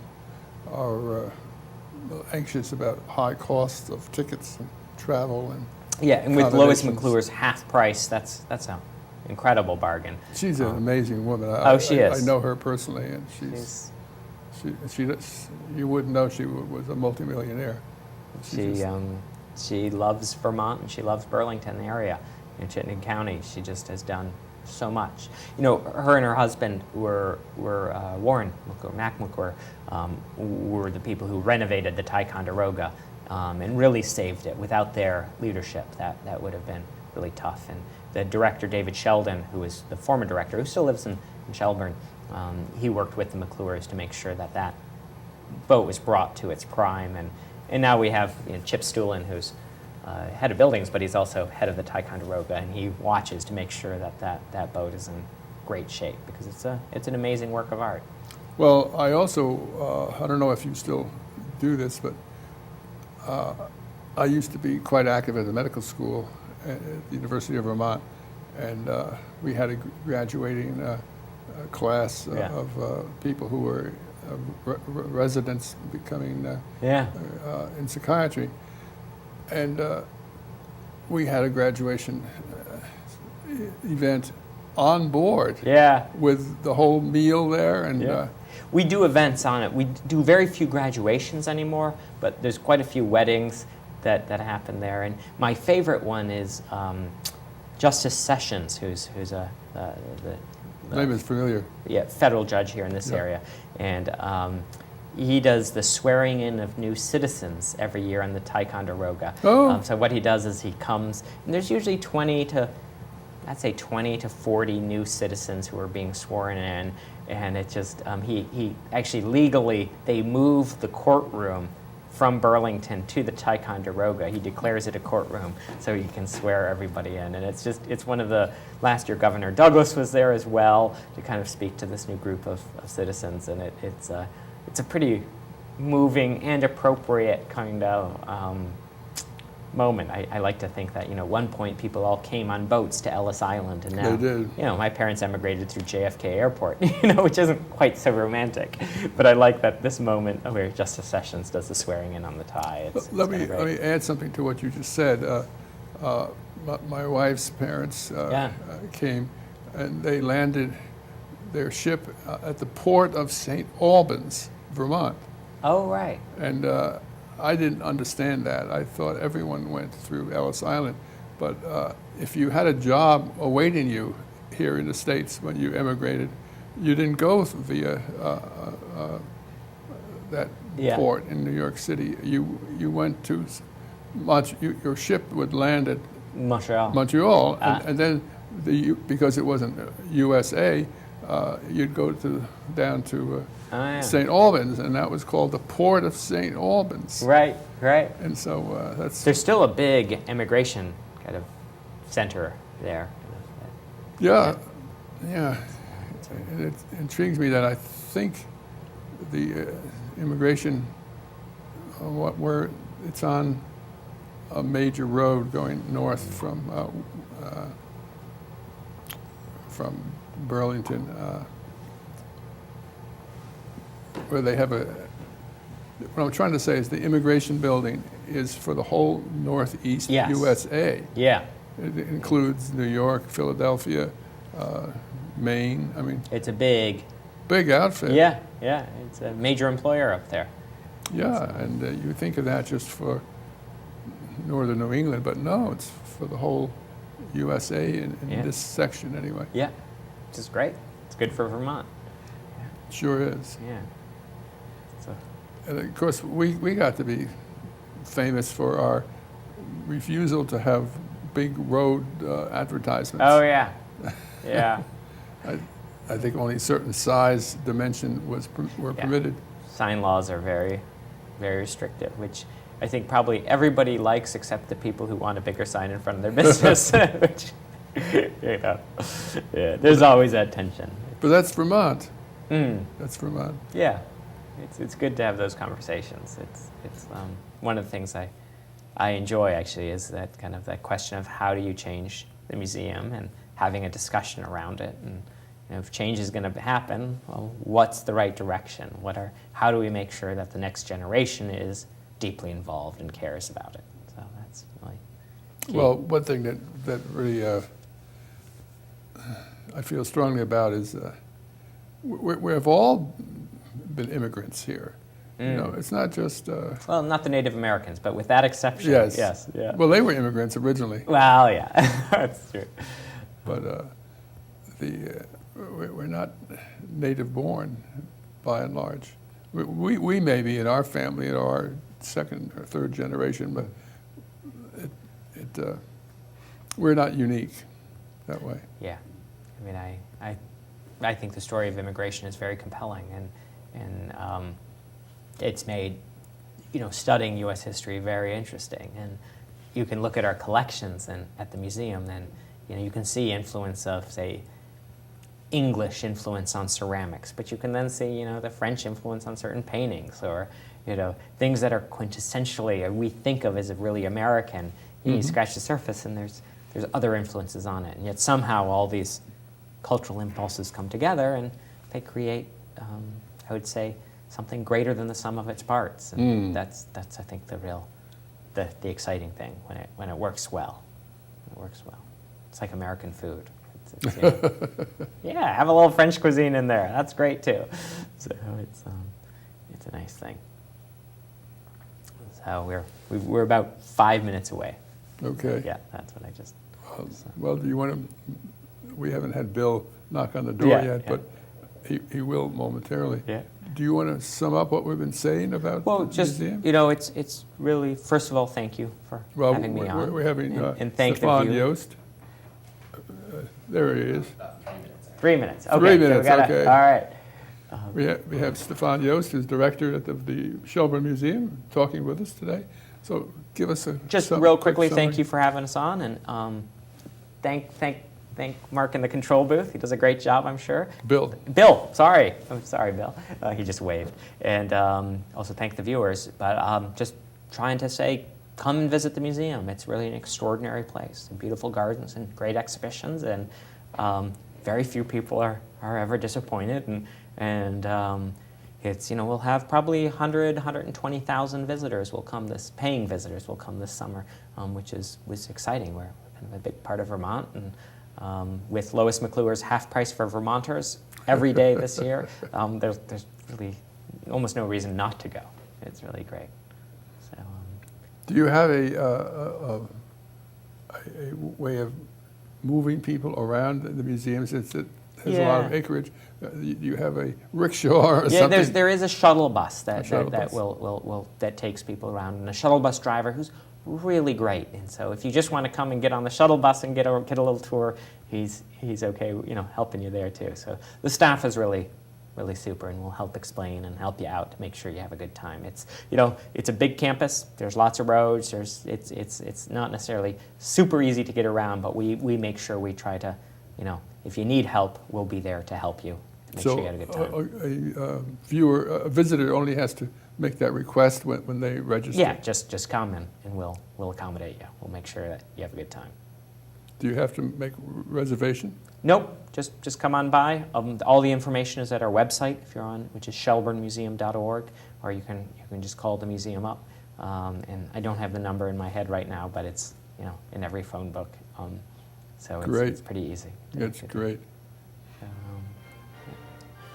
are anxious about high costs of tickets and travel and And with Lois accommodations. McClure's half price, that's an incredible bargain. She's an amazing woman. She is. I know her personally, and you wouldn't know she was a multimillionaire. She loves Vermont and she loves Burlington area, in Chittenden County. She just has done so much. You know, her and her husband were Warren McClure, were the people who renovated the Ticonderoga and really saved it. Without their leadership, that would have been really tough. And the director, David Sheldon, who was the former director, who still lives in Shelburne, he worked with the McClures to make sure that boat was brought to its prime. And now we have Chip Stuhlin, who's head of buildings, but he's also head of the Ticonderoga, and he watches to make sure that boat is in great shape, because it's an amazing work of art. Well, I also, I don't know if you still do this, but I used to be quite active at the medical school at the University of Vermont, and we had a graduating class of people who were residents becoming in psychiatry. And we had a graduation event on board with the whole meal there. And we do events on it. We do very few graduations anymore, but there's quite a few weddings that happen there. And my favorite one is Justice Sessions, who's the name is familiar. Yeah, federal judge here in this area. And he does the swearing in of new citizens every year on the Ticonderoga. So what he does is he comes, and there's usually 20 to 40 new citizens who are being sworn in, and it just, he actually legally, they move the courtroom from Burlington to the Ticonderoga. He declares it a courtroom so he can swear everybody in. And it's one of the, last year Governor Douglas was there as well to kind of speak to this new group of citizens, and it's a pretty moving and appropriate kind of moment. I like to think that, at one point people all came on boats to Ellis Island, and now, they did. My parents emigrated through JFK Airport, which isn't quite so romantic. But I like that this moment where Justice Sessions does the swearing in on the tie. Let me add something to what you just said. My wife's parents came, and they landed their ship at the port of St. Albans, Vermont. Oh, right. And I didn't understand that. I thought everyone went through Ellis Island. But if you had a job awaiting you here in the States when you emigrated, you didn't go via that port in New York City. You went to your ship would land at Montreal, and then because it wasn't USA, you'd go down to St. Albans, and that was called the Port of St. Albans. Right. And so there's still a big immigration kind of center there. Yeah. And it intrigues me that I think the immigration, where it's on a major road going north from Burlington, where they have what I'm trying to say is the immigration building is for the whole Northeast USA. Yeah. It includes New York, Philadelphia, Maine. I mean, it's a big outfit. Yeah. It's a major employer up there. Yeah, and you think of that just for northern New England, but no, it's for the whole USA in this section anyway. Yeah, which is great. It's good for Vermont. It sure is. Yeah. And of course, we got to be famous for our refusal to have big road advertisements. Oh, yeah. I think only a certain size dimension were permitted. Sign laws are very, very restrictive, which I think probably everybody likes except the people who want a bigger sign in front of their business. Which, there's always that tension. But that's Vermont. That's Vermont. Yeah. It's good to have those conversations. It's one of the things I enjoy actually is that kind of that question of how do you change the museum and having a discussion around it, and if change is going to happen, well, what's the right direction? How do we make sure that the next generation is deeply involved and cares about it? So that's really key. Well, one thing that really I feel strongly about is we've all been immigrants here, You know, it's not just. Well, not the Native Americans, but with that exception. Yes. Yes. Yeah. Well, they were immigrants originally, Well, yeah, that's true. but we're not native born, by and large. We may be in our family, in our second or third generation, but we're not unique that way. Yeah, I mean, I think the story of immigration is very compelling, and it's made, you know, studying U.S. history very interesting. And you can look at our collections and at the museum, and you know, you can see influence of, say, English influence on ceramics, but you can then see, you know, the French influence on certain paintings, or, you know, things that are quintessentially, or we think of as really American. You know, you scratch the surface, and there's other influences on it, and yet somehow all these cultural impulses come together, and they create, I would say, something greater than the sum of its parts. And that's I think the exciting thing when it works well. It works well. It's like American food. It's, you know, yeah, have a little French cuisine in there. That's great too. So it's a nice thing. So we're about 5 minutes away. Okay. Yeah, that's what I just. Well, do you want to? We haven't had Bill knock on the door yet, but he will momentarily. Yeah. Do you want to sum up what we've been saying about the museum? You know, it's really, first of all, thank you for having me on. We're having and thank Stefan Jost. There he is. 3 minutes. Okay. 3 minutes, so okay. All right. We have Stefan Jost, who's director at the Shelburne Museum, talking with us today. So give us a just real quickly. Thank you for having us on, and thank Mark in the control booth. He does a great job, I'm sure. Bill. Sorry. I'm sorry, Bill. He just waved. And also thank the viewers. But just trying to say, come and visit the museum. It's really an extraordinary place. Beautiful gardens and great exhibitions, and very few people are ever disappointed. And it's, you know, we'll have probably 120,000 visitors will come paying visitors will come this summer, which was exciting. We're kind of a big part of Vermont, and with Lois McClure's Half Price for Vermonters every day this year, there's really almost no reason not to go. It's really great. So, do you have a way of moving people around the museum, since it has a lot of acreage? You have a rickshaw or something? Yeah, there is a shuttle bus that takes people around, and a shuttle bus driver who's really great. And so if you just want to come and get on the shuttle bus and get a little tour, he's okay, you know, helping you there too. So the staff is really super, and will help explain and help you out to make sure you have a good time. It's, you know, it's a big campus. There's lots of roads. It's not necessarily super easy to get around, but we make sure we try to, you know, if you need help, we'll be there to help you. Make sure you have a good time. A visitor only has to make that request when they register? Yeah, just come in, and we'll accommodate you. We'll make sure that you have a good time. Do you have to make reservation? Nope, just come on by. All the information is at our website, if you're on, which is shelburnemuseum.org, or you can just call the museum up. And I don't have the number in my head right now, but it's, you know, in every phone book. So it's pretty easy. It's great.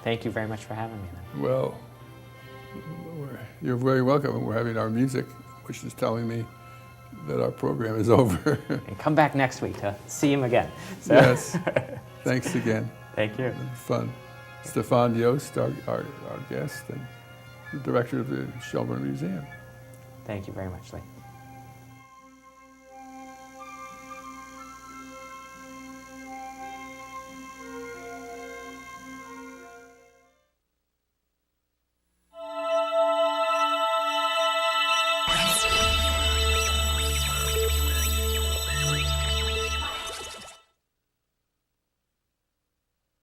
Thank you very much for having me then. Well, you're very welcome. We're having our music, which is telling me that our program is over. And come back next week to see him again. So. Yes. Thanks again. Thank you. Fun. Stefan Jost, our guest, and the director of the Shelburne Museum. Thank you very much, Lee.